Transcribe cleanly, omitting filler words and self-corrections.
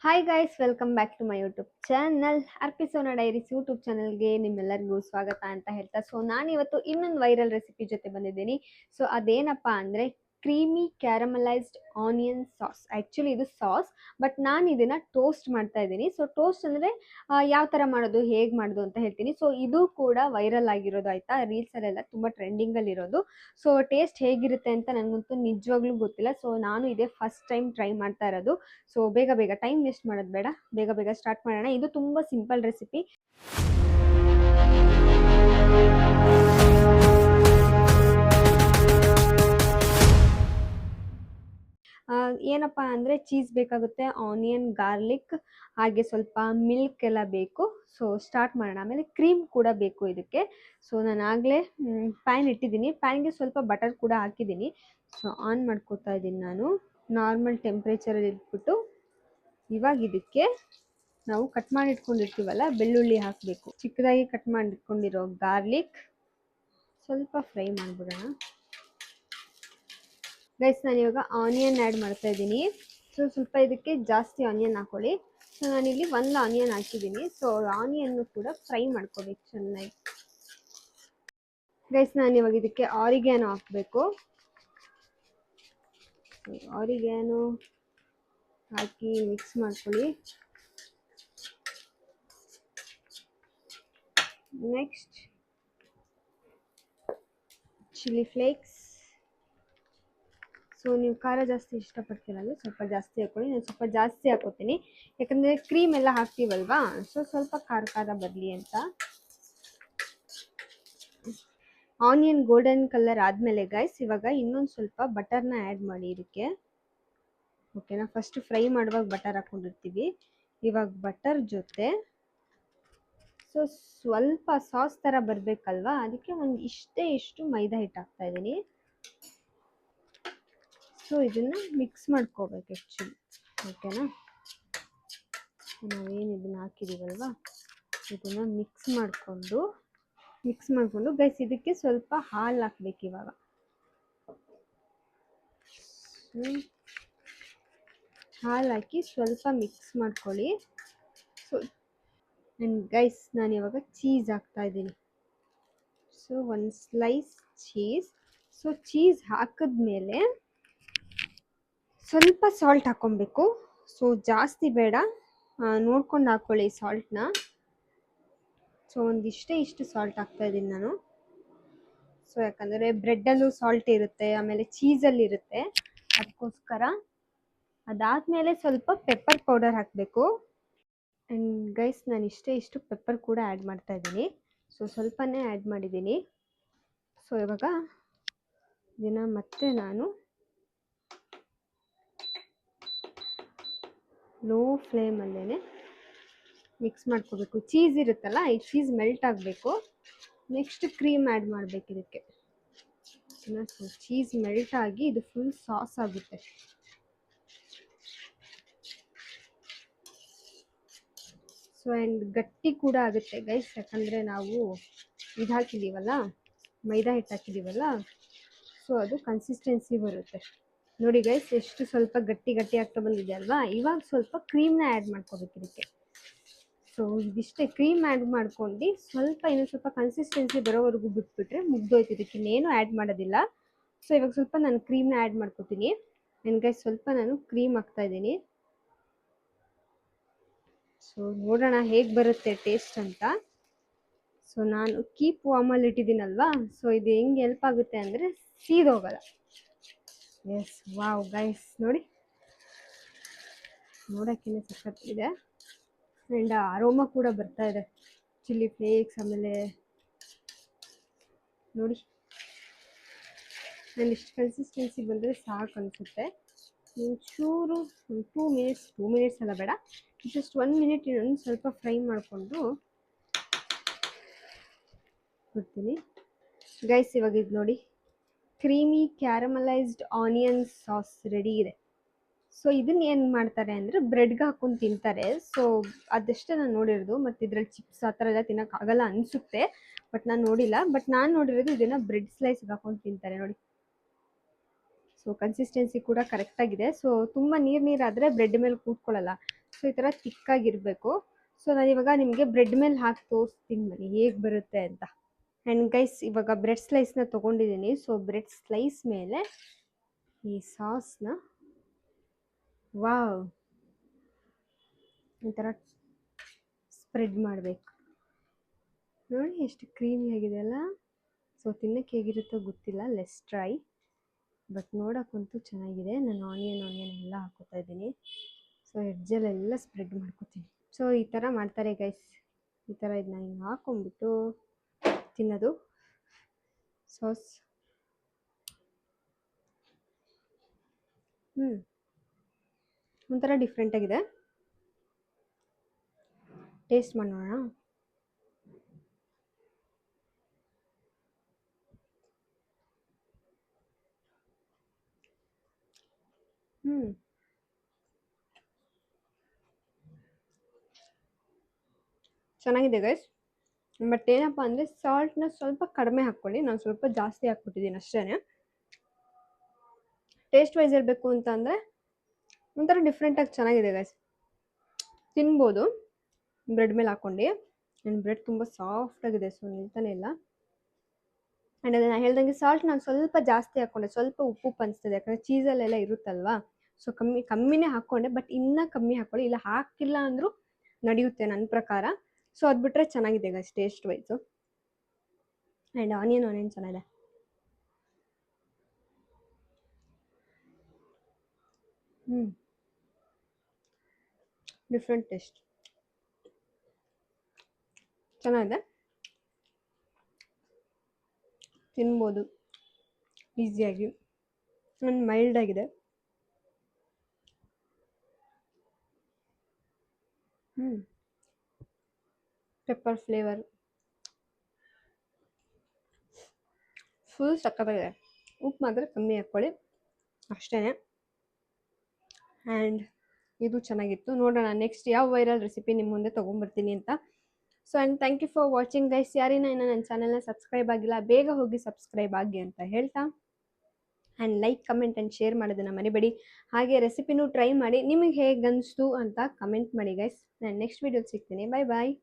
Hi guys, welcome back to my YouTube channel. ಅರ್ಪಿಸೋನ diaries YouTube ಚಾನಲ್ಗೆ ನಿಮ್ಮೆಲ್ಲರಿಗೂ ಸ್ವಾಗತ ಅಂತ ಹೇಳ್ತಾ, ನಾನು ಇವತ್ತು ಇನ್ನೊಂದು ವೈರಲ್ ರೆಸಿಪಿ ಜೊತೆ ಬಂದಿದ್ದೀನಿ. ಸೊ ಅದೇನಪ್ಪ ಅಂದರೆ ಕ್ರೀಮಿ ಕ್ಯಾರಮಲೈಸ್ಡ್ ಆನಿಯನ್ ಸಾಸ್. ಆ್ಯಕ್ಚುಲಿ ಇದು ಸಾಸ್, ಬಟ್ ನಾನು ಇದನ್ನು ಟೋಸ್ಟ್ ಮಾಡ್ತಾ ಇದ್ದೀನಿ. ಸೊ ಟೋಸ್ಟ್ ಅಂದರೆ ಯಾವ ಥರ ಮಾಡೋದು, ಹೇಗೆ ಮಾಡೋದು ಅಂತ ಹೇಳ್ತೀನಿ. ಸೊ ಇದು ಕೂಡ ವೈರಲ್ ಆಗಿರೋದು ಆಯಿತಾ, ರೀಲ್ಸಲ್ಲೆಲ್ಲ ತುಂಬ ಟ್ರೆಂಡಿಂಗಲ್ಲಿರೋದು. ಸೊ ಟೇಸ್ಟ್ ಹೇಗಿರುತ್ತೆ ಅಂತ ನನಗಂತೂ ನಿಜವಾಗ್ಲೂ ಗೊತ್ತಿಲ್ಲ. ಸೊ ನಾನು ಇದೇ ಫಸ್ಟ್ ಟೈಮ್ ಟ್ರೈ ಮಾಡ್ತಾ ಇರೋದು. ಸೊ ಬೇಗ ಬೇಗ ಟೈಮ್ ವೇಸ್ಟ್ ಮಾಡೋದು ಬೇಡ, ಬೇಗ ಬೇಗ ಸ್ಟಾರ್ಟ್ ಮಾಡೋಣ. ಇದು ತುಂಬ ಸಿಂಪಲ್ ರೆಸಿಪಿ. ಏನಪ್ಪ ಅಂದರೆ ಚೀಸ್ ಬೇಕಾಗುತ್ತೆ, ಆನಿಯನ್, ಗಾರ್ಲಿಕ್, ಹಾಗೆ ಸ್ವಲ್ಪ ಮಿಲ್ಕ್ ಎಲ್ಲ ಬೇಕು. ಸೊ ಸ್ಟಾರ್ಟ್ ಮಾಡೋಣ. ಆಮೇಲೆ ಕ್ರೀಮ್ ಕೂಡ ಬೇಕು ಇದಕ್ಕೆ. ಸೊ ನಾನು ಆಗಲೇ ಪ್ಯಾನ್ ಇಟ್ಟಿದ್ದೀನಿ, ಪ್ಯಾನ್ಗೆ ಸ್ವಲ್ಪ ಬಟರ್ ಕೂಡ ಹಾಕಿದ್ದೀನಿ. ಸೊ ಆನ್ ಮಾಡ್ಕೋತಾ ಇದ್ದೀನಿ ನಾನು. ನಾರ್ಮಲ್ ಟೆಂಪ್ರೇಚರಲ್ಲಿ ಇಟ್ಬಿಟ್ಟು ಇವಾಗ ಇದಕ್ಕೆ ನಾವು ಕಟ್ ಮಾಡಿ ಇಟ್ಕೊಂಡಿರ್ತೀವಲ್ಲ ಬೆಳ್ಳುಳ್ಳಿ ಹಾಕಬೇಕು. ಚಿಕ್ಕದಾಗಿ ಕಟ್ ಮಾಡಿ ಇಟ್ಕೊಂಡಿರೋ ಗಾರ್ಲಿಕ್ ಸ್ವಲ್ಪ ಫ್ರೈ ಮಾಡಿಬಿಡೋಣ. ಗೈಸ್, ನಾನು ಇವಾಗ ಆನಿಯನ್ ಆ್ಯಡ್ ಮಾಡ್ತಾ ಇದ್ದೀನಿ. ಸೊ ಸ್ವಲ್ಪ ಇದಕ್ಕೆ ಜಾಸ್ತಿ ಆನಿಯನ್ ಹಾಕೊಳ್ಳಿ. ಸೊ ನಾನಿಲ್ಲಿ ಒಂದು ಆನಿಯನ್ ಹಾಕಿದ್ದೀನಿ. ಸೊ ಆನಿಯನ್ನು ಕೂಡ ಫ್ರೈ ಮಾಡ್ಕೋಬೇಕು ಚೆನ್ನಾಗಿ. ಗೈಸ್, ನಾನು ಇವಾಗ ಇದಕ್ಕೆ ಆರಿಗ್ಯಾನೋ ಹಾಕಬೇಕು. ಆರಿಗ್ಯಾನೋ ಹಾಕಿ ಮಿಕ್ಸ್ ಮಾಡ್ಕೊಳ್ಳಿ. Next chilli flakes. ಸೊ ನೀವು ಖಾರ ಜಾಸ್ತಿ ಇಷ್ಟಪಡ್ತೀರಲ್ಲ, ಸ್ವಲ್ಪ ಜಾಸ್ತಿ ಹಾಕೊಳ್ಳಿ. ನಾನು ಸ್ವಲ್ಪ ಜಾಸ್ತಿ ಹಾಕೋತೀನಿ, ಯಾಕಂದರೆ ಕ್ರೀಮ್ ಎಲ್ಲ ಹಾಕ್ತೀವಲ್ವಾ. ಸೊ ಸ್ವಲ್ಪ ಖಾರ ಖಾರ ಬರಲಿ ಅಂತ. ಆನಿಯನ್ ಗೋಲ್ಡನ್ ಕಲರ್ ಆದಮೇಲೆ ಗೈಸ್, ಇವಾಗ ಇನ್ನೊಂದು ಸ್ವಲ್ಪ ಬಟರ್ನ ಆ್ಯಡ್ ಮಾಡಿ ಇದಕ್ಕೆ. ಓಕೆನಾ, ಫಸ್ಟ್ ಫ್ರೈ ಮಾಡುವಾಗ ಬಟರ್ ಹಾಕ್ಕೊಂಡಿರ್ತೀವಿ. ಇವಾಗ ಬಟರ್ ಜೊತೆ ಸೊ ಸ್ವಲ್ಪ ಸಾಸ್ ಥರ ಬರಬೇಕಲ್ವಾ, ಅದಕ್ಕೆ ಒಂದು ಇಷ್ಟು ಮೈದಾ ಹಿಟ್ಟು ಹಾಕ್ತಾ ಇದ್ದೀನಿ. ಸೊ ಇದನ್ನು ಮಿಕ್ಸ್ ಮಾಡ್ಕೋಬೇಕು ಆ್ಯಕ್ಚುಲಿ. ಓಕೆನಾ, ನಾವೇನು ಇದನ್ನು ಹಾಕಿದ್ದೀವಲ್ವ ಇದನ್ನು ಮಿಕ್ಸ್ ಮಾಡಿಕೊಂಡು ಗೈಸ್ ಇದಕ್ಕೆ ಸ್ವಲ್ಪ ಹಾಲು ಹಾಕ್ಬೇಕು ಇವಾಗ. ಹಾಲು ಹಾಕಿ ಸ್ವಲ್ಪ ಮಿಕ್ಸ್ ಮಾಡ್ಕೊಳ್ಳಿ. ಸೊ ಆ್ಯಂಡ್ ಗೈಸ್, ನಾನು ಇವಾಗ ಚೀಸ್ ಹಾಕ್ತಾ ಇದ್ದೀನಿ. ಸೊ ಒಂದು ಸ್ಲೈಸ್ ಚೀಸ್. ಸೊ ಚೀಸ್ ಹಾಕಿದ್ಮೇಲೆ ಸ್ವಲ್ಪ ಸಾಲ್ಟ್ ಹಾಕ್ಕೊಬೇಕು. ಸೊ ಜಾಸ್ತಿ ಬೇಡ, ನೋಡ್ಕೊಂಡು ಹಾಕ್ಕೊಳ್ಳಿ ಸಾಲ್ಟ್ನ. ಸೊ ಇಷ್ಟು ಸಾಲ್ಟ್ ಹಾಕ್ತಾ ಇದ್ದೀನಿ ನಾನು. ಸೊ ಯಾಕಂದರೆ ಬ್ರೆಡ್ಡಲ್ಲೂ ಸಾಲ್ಟ್ ಇರುತ್ತೆ, ಆಮೇಲೆ ಚೀಸಲ್ಲಿ ಇರುತ್ತೆ, ಅದಕ್ಕೋಸ್ಕರ. ಅದಾದಮೇಲೆ ಸ್ವಲ್ಪ ಪೆಪ್ಪರ್ ಪೌಡರ್ ಹಾಕಬೇಕು. ಆ್ಯಂಡ್ ಗೈಸ್, ನಾನು ಇಷ್ಟು ಪೆಪ್ಪರ್ ಕೂಡ ಆ್ಯಡ್ ಮಾಡ್ತಾ ಇದ್ದೀನಿ. ಸೊ ಸ್ವಲ್ಪನೇ ಆ್ಯಡ್ ಮಾಡಿದ್ದೀನಿ. ಸೊ ಇವಾಗ ಇದನ್ನು ಮತ್ತೆ ನಾನು ಲೋ ಫ್ಲೇಮಲ್ಲೇ ಮಿಕ್ಸ್ ಮಾಡ್ಕೋಬೇಕು. ಚೀಸ್ ಇರುತ್ತಲ್ಲ, ಈ ಚೀಸ್ ಮೆಲ್ಟ್ ಆಗಬೇಕು. ನೆಕ್ಸ್ಟ್ ಕ್ರೀಮ್ ಆ್ಯಡ್ ಮಾಡಬೇಕು ಇದಕ್ಕೆ. ಚೀಸ್ ಮೆಲ್ಟ್ ಆಗಿ ಇದು ಫುಲ್ ಸಾಸ್ ಆಗುತ್ತೆ. ಸೊ ಆ್ಯಂಡ್ ಗಟ್ಟಿ ಕೂಡ ಆಗುತ್ತೆ ಗೈಸ್, ಯಾಕಂದರೆ ನಾವು ಇದು ಹಾಕಿದ್ದೀವಲ್ಲ, ಮೈದಾ ಹಿಟ್ಟು ಹಾಕಿದ್ದೀವಲ್ಲ. ಸೊ ಅದು ಕನ್ಸಿಸ್ಟೆನ್ಸಿ ಬರುತ್ತೆ ನೋಡಿ ಗೈಸ್. ಎಷ್ಟು ಸ್ವಲ್ಪ ಗಟ್ಟಿ ಆಗ್ತಾ ಬಂದಿದೆ ಅಲ್ವಾ. ಇವಾಗ ಸ್ವಲ್ಪ ಕ್ರೀಮ್ನ ಆ್ಯಡ್ ಮಾಡ್ಕೋಬೇಕು ಇದಕ್ಕೆ. ಸೊ ಇದಿಷ್ಟೇ, ಕ್ರೀಮ್ ಆ್ಯಡ್ ಮಾಡ್ಕೊಂಡು ಸ್ವಲ್ಪ ಇನ್ನೂ ಸ್ವಲ್ಪ ಕನ್ಸಿಸ್ಟೆನ್ಸಿ ಬರೋವರೆಗೂ ಬಿಟ್ಬಿಟ್ರೆ ಮುಗ್ದೋಯ್ತು. ಇದಕ್ಕೆ ಇನ್ನೇನು ಆ್ಯಡ್ ಮಾಡೋದಿಲ್ಲ. ಸೊ ಇವಾಗ ಸ್ವಲ್ಪ ನಾನು ಕ್ರೀಮ್ನ ಆ್ಯಡ್ ಮಾಡ್ಕೋತೀನಿ. ನನಗೆ ಸ್ವಲ್ಪ ನಾನು ಕ್ರೀಮ್ ಹಾಕ್ತಾಯಿದ್ದೀನಿ. ಸೊ ನೋಡೋಣ ಹೇಗೆ ಬರುತ್ತೆ ಟೇಸ್ಟ್ ಅಂತ. ಸೊ ನಾನು ಕೀಪ್ ವಾಮಲ್ಲಿ ಇಟ್ಟಿದ್ದೀನಲ್ವಾ, ಸೊ ಇದು ಹೆಂಗೆ ಹೆಲ್ಪ್ ಆಗುತ್ತೆ ಅಂದರೆ ಸೀದೋಗಲ್ಲ. ಎಸ್, ವಾವ್ ಗೈಸ್, ನೋಡಿ, ನೋಡೋಕ್ಕೇ ಸಖತ್ತಿದೆ. ಆ್ಯಂಡ್ ಅರೋಮಾ ಕೂಡ ಬರ್ತಾ ಇದೆ, ಚಿಲ್ಲಿ ಫ್ಲೇಕ್ಸ್. ಆಮೇಲೆ ನೋಡಿ, ನಾನು ಇಷ್ಟು ಕನ್ಸಿಸ್ಟೆನ್ಸಿ ಬಂದರೆ ಸಾಕು ಅನಿಸುತ್ತೆ. ಒಂಚೂರು ಒಂದು 2 ಮಿನಿಟ್ಸ್ ಎಲ್ಲ ಬೇಡ, ಜಸ್ಟ್ 1 ಮಿನಿಟ್ ಇನ್ನೊಂದು ಸ್ವಲ್ಪ ಫ್ರೈ ಮಾಡಿಕೊಂಡು ಬಿಡ್ತೀನಿ ಗೈಸ್. ಇವಾಗ ಇದು ನೋಡಿ, ಕ್ರೀಮಿ ಕ್ಯಾರಮಲೈಸ್ಡ್ ಆನಿಯನ್ ಸಾಸ್ ರೆಡಿ ಇದೆ. ಸೊ ಇದನ್ನ ಏನು ಮಾಡ್ತಾರೆ ಅಂದರೆ ಬ್ರೆಡ್ಗೆ ಹಾಕೊಂಡು ತಿಂತಾರೆ. ಸೊ ಅದಷ್ಟೇ ನಾನು ನೋಡಿರೋದು, ಮತ್ತು ಇದ್ರಲ್ಲಿ ಚಿಪ್ಸ್ ಆ ಥರ ಎಲ್ಲ ತಿನ್ನೋಕ್ಕಾಗಲ್ಲ ಅನಿಸುತ್ತೆ, ಬಟ್ ನಾನು ನೋಡಿಲ್ಲ. ಬಟ್ ನಾನು ನೋಡಿರೋದು ಇದನ್ನು ಬ್ರೆಡ್ ಸ್ಲೈಸ್ಗೆ ಹಾಕೊಂಡು ತಿಂತಾರೆ ನೋಡಿ. ಸೊ ಸೊ ಕನ್ಸಿಸ್ಟೆನ್ಸಿ ಕೂಡ ಕರೆಕ್ಟಾಗಿದೆ. ಸೊ ತುಂಬ ನೀರಾದರೆ ಬ್ರೆಡ್ ಮೇಲೆ ಕೂತ್ಕೊಳ್ಳಲ್ಲ. ಸೊ ಈ ಥರ ತಿಕ್ಕಾಗಿರಬೇಕು. ಸೊ ನಾನು ಇವಾಗ ನಿಮಗೆ ಬ್ರೆಡ್ ಮೇಲೆ ಹಾಕಿ ತೋರಿಸ್ತೀನಿ ಬನ್ನಿ ಹೇಗೆ ಬರುತ್ತೆ ಅಂತ. ಆ್ಯಂಡ್ ಗೈಸ್ ಇವಾಗ ಬ್ರೆಡ್ ಸ್ಲೈಸ್ನ ತೊಗೊಂಡಿದ್ದೀನಿ. ಸೊ ಬ್ರೆಡ್ ಸ್ಲೈಸ್ ಮೇಲೆ ಈ ಸಾಸ್ನ ವಾವ್ ಈ ಥರ ಸ್ಪ್ರೆಡ್ ಮಾಡಬೇಕು. ನೋಡಿ ಎಷ್ಟು ಕ್ರೀಮಿ ಆಗಿದೆ ಅಲ್ಲ. ಸೊ ತಿನ್ನಕ್ಕೆ ಹೇಗಿರುತ್ತೋ ಗೊತ್ತಿಲ್ಲ, ಲೆಸ್ ಟ್ರೈ. ಬಟ್ ನೋಡೋಕ್ಕಂತೂ ಚೆನ್ನಾಗಿದೆ. ನಾನು ಆನಿಯನ್ ಎಲ್ಲ ಹಾಕೋತಾ ಇದ್ದೀನಿ. ಸೊ ಎಡ್ಜಲ್ಲೆಲ್ಲ ಸ್ಪ್ರೆಡ್ ಮಾಡ್ಕೋತೀನಿ. ಸೊ ಈ ಥರ ಮಾಡ್ತಾರೆ ಗೈಸ್. ಈ ಥರ ಇದನ್ನ ಹಿಂಗೆ ಹಾಕೊಂಡ್ಬಿಟ್ಟು ತಿನ್ನೋದು ಸಾಸ್. ಒಂಥರ ಡಿಫ್ರೆಂಟಾಗಿದೆ. ಟೇಸ್ಟ್ ಮಾಡೋಣ. ಚೆನ್ನಾಗಿದೆ ಗೈಸ್. ಬಟ್ ಏನಪ್ಪ ಅಂದರೆ ಸಾಲ್ಟ್ನ ಸ್ವಲ್ಪ ಕಡಿಮೆ ಹಾಕ್ಕೊಳ್ಳಿ. ನಾನು ಸ್ವಲ್ಪ ಜಾಸ್ತಿ ಹಾಕ್ಬಿಟ್ಟಿದ್ದೀನಿ ಅಷ್ಟೇ. ಟೇಸ್ಟ್ ವೈಸ್ ಇರಬೇಕು ಅಂತ ಅಂದರೆ ಒಂಥರ ಡಿಫ್ರೆಂಟಾಗಿ ಚೆನ್ನಾಗಿದೆ ಗೈಸ್. ತಿನ್ಬೋದು ಬ್ರೆಡ್ ಮೇಲೆ ಹಾಕ್ಕೊಂಡು. ಆ್ಯಂಡ್ ಬ್ರೆಡ್ ತುಂಬ ಸಾಫ್ಟಾಗಿದೆ, ಸೊ ನಿಲ್ತಾನೆ ಇಲ್ಲ. ಆ್ಯಂಡ್ ಅದೇ ನಾನು ಹೇಳ್ದಂಗೆ ಸಾಲ್ಟ್ ನಾನು ಸ್ವಲ್ಪ ಜಾಸ್ತಿ ಹಾಕ್ಕೊಂಡೆ. ಸ್ವಲ್ಪ ಉಪ್ಪು ಅನಿಸ್ತದೆ, ಯಾಕಂದರೆ ಚೀಸಲ್ಲೆಲ್ಲ ಇರುತ್ತಲ್ವಾ. ಸೊ ಕಮ್ಮಿನೇ ಹಾಕ್ಕೊಂಡೆ. ಬಟ್ ಇನ್ನೂ ಕಮ್ಮಿ ಹಾಕ್ಕೊಳ್ಳಿ, ಇಲ್ಲ ಹಾಕಿಲ್ಲ ಅಂದರೂ ನಡೆಯುತ್ತೆ ನನ್ನ ಪ್ರಕಾರ. ಸೊ ಅದು ಬಿಟ್ಟರೆ ಚೆನ್ನಾಗಿದೆ guys taste wise. And onion ಚೆನ್ನಾಗಿದೆ. ಡಿಫ್ರೆಂಟ್ ಟೇಸ್ಟ್ ಚೆನ್ನಾಗಿದೆ. ತಿನ್ಬೋದು ಈಸಿಯಾಗಿ. ಆ್ಯಂಡ್ ಮೈಲ್ಡ್ ಆಗಿದೆ. ಪೆಪ್ಪರ್ ಫ್ಲೇವರ್ ಫುಲ್ ಸಕ್ಕತ್ತಾಗಿದೆ. ಉಪ್ಪು ಮಾತ್ರ ಕಮ್ಮಿ ಹಾಕ್ಕೊಳ್ಳಿ ಅಷ್ಟೇ. ಆ್ಯಂಡ್ ಇದು ಚೆನ್ನಾಗಿತ್ತು. ನೋಡೋಣ ನೆಕ್ಸ್ಟ್ ಯಾವ ವೈರಲ್ ರೆಸಿಪಿ ನಿಮ್ಮ ಮುಂದೆ ತೊಗೊಂಬರ್ತೀನಿ ಅಂತ. So and thank you for watching guys. ಯಾರಿನ ಇನ್ನೂ ನನ್ನ ಚಾನಲ್ನ ಸಬ್ಸ್ಕ್ರೈಬ್ ಆಗಿಲ್ಲ, ಬೇಗ ಹೋಗಿ ಸಬ್ಸ್ಕ್ರೈಬ್ ಆಗಿ ಅಂತ ಹೇಳ್ತಾ, and like comment and share ಮಾಡೋದನ್ನು ಮರಿಬೇಡಿ. ಹಾಗೆ ರೆಸಿಪಿನೂ ಟ್ರೈ ಮಾಡಿ, ನಿಮಗೆ ಹೇಗೆ ಅನಿಸ್ತು ಅಂತ ಕಮೆಂಟ್ ಮಾಡಿ ಗೈಸ್. ನಾನು ನೆಕ್ಸ್ಟ್ ವೀಡಿಯೋಲಿ ಸಿಗ್ತೀನಿ. ಬಾಯ್ ಬಾಯ್.